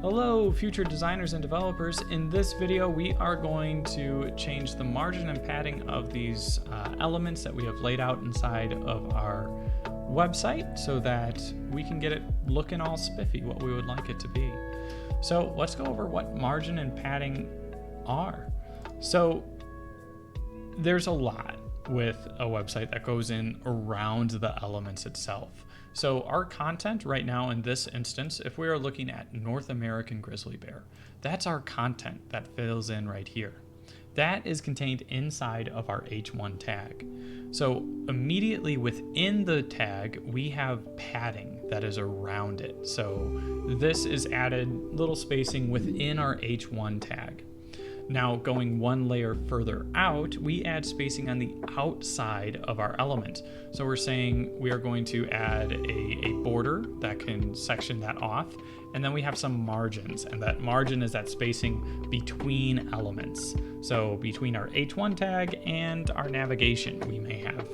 Hello, future designers and developers. In this video, we are going to change the margin and padding of these elements that we have laid out inside of our website so that we can get it looking all spiffy, what we would like it to be. So let's go over what margin and padding are. So there's a lot with a website that goes in around the elements itself. So our content right now in this instance, if we are looking at North American grizzly bear, that's our content that fills in right here. That is contained inside of our H1 tag. So immediately within the tag, we have padding that is around it. So this is added little spacing within our H1 tag. Now going one layer further out, we add spacing on the outside of our element. So we're saying we are going to add a border that can section that off. And then we have some margins, and that margin is that spacing between elements. So between our H1 tag and our navigation, we may have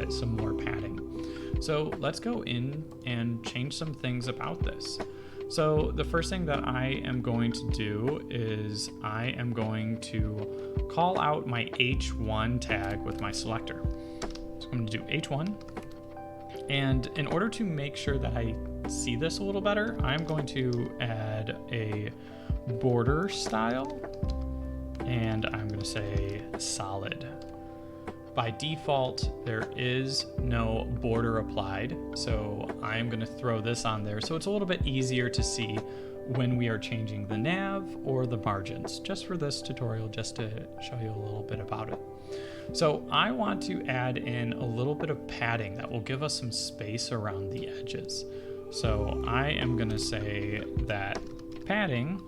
some more padding. So let's go in and change some things about this. So the first thing that I am going to do is I am going to call out my H1 tag with my selector. So I'm going to do H1. And in order to make sure that I see this a little better, I'm going to add a border style. And I'm going to say solid. By default, there is no border applied, so I'm going to throw this on there so it's a little bit easier to see when we are changing the nav or the margins, just for this tutorial, just to show you a little bit about it. So I want to add in a little bit of padding that will give us some space around the edges. So I am going to say that padding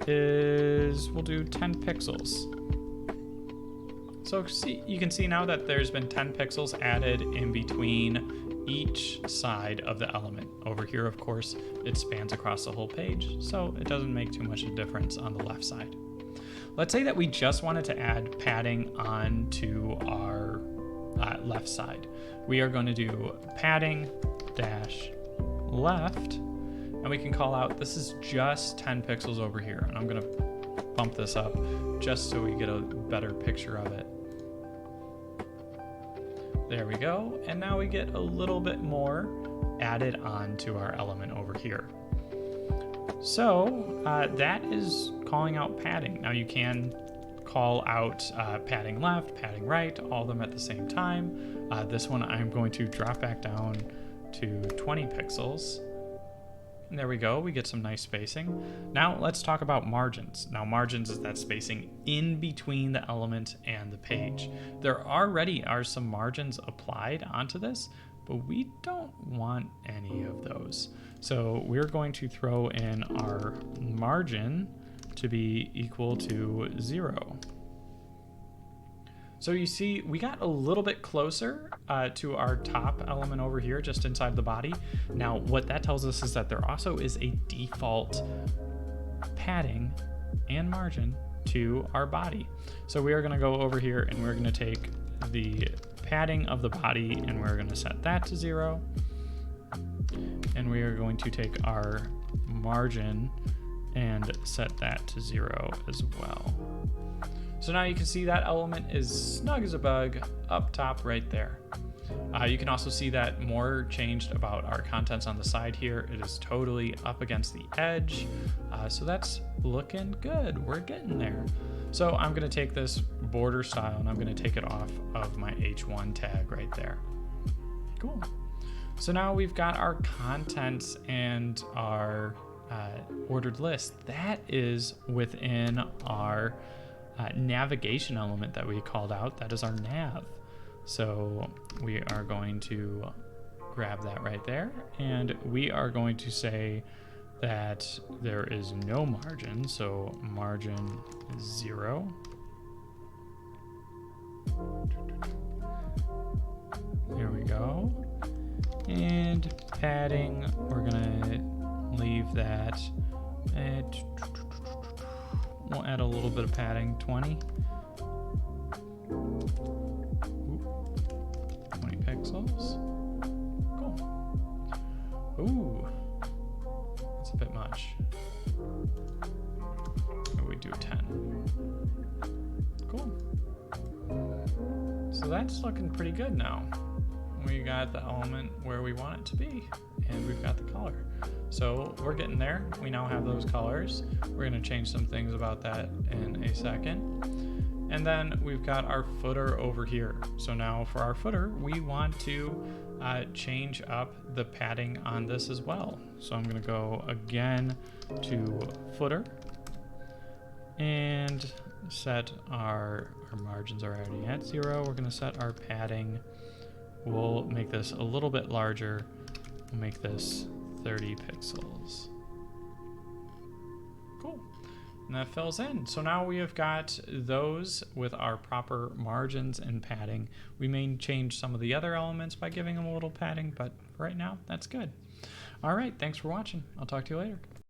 is, we'll do 10 pixels. So you can see now that there's been 10 pixels added in between each side of the element. Over here, of course, it spans across the whole page, so it doesn't make too much of a difference on the left side. Let's say that we just wanted to add padding onto our left side. We are going to do padding dash left, and we can call out, this is just 10 pixels over here, and I'm going to bump this up just so we get a better picture of it. There we go, and now we get a little bit more added on to our element over here. So that is calling out padding. Now you can call out padding left, padding right, all of them at the same time. This one I'm going to drop back down to 20 pixels. And there we go, we get some nice spacing. Now let's talk about margins. Now margins is that spacing in between the element and the page. There already are some margins applied onto this, but we don't want any of those. So we're going to throw in our margin to be equal to 0. So you see, we got a little bit closer to our top element over here, just inside the body. Now, what that tells us is that there also is a default padding and margin to our body. So we are gonna go over here and we're gonna take the padding of the body and we're gonna set that to 0. And we are going to take our margin and set that to 0 as well. So now you can see that element is snug as a bug up top right there. You can also see that more changed about our contents on the side here. It is totally up against the edge. So that's looking good. We're getting there. So I'm going to take this border style and I'm going to take it off of my H1 tag right there. Cool. So now we've got our contents and our ordered list. That is within our navigation element that we called out. That is our nav. So we are going to grab that right there, and we are going to say that there is no margin, so margin 0. There we go. And padding, we're gonna leave that at, we'll add a little bit of padding, 20. 20 pixels. Cool. Ooh. It's a bit much. Maybe we do 10. Cool. So that's looking pretty good now. We got the element where we want it to be, and we've got the color. So we're getting there. We now have those colors. We're going to change some things about that in a second. And then we've got our footer over here. So now for our footer, we want to change up the padding on this as well. So I'm going to go again to footer and set our margins are already at 0. We're going to set our padding. We'll make this a little bit larger. We'll make this 30 pixels. Cool. And that fills in. So now we have got those with our proper margins and padding. We may change some of the other elements by giving them a little padding, but right now that's good. All right, thanks for watching. I'll talk to you later.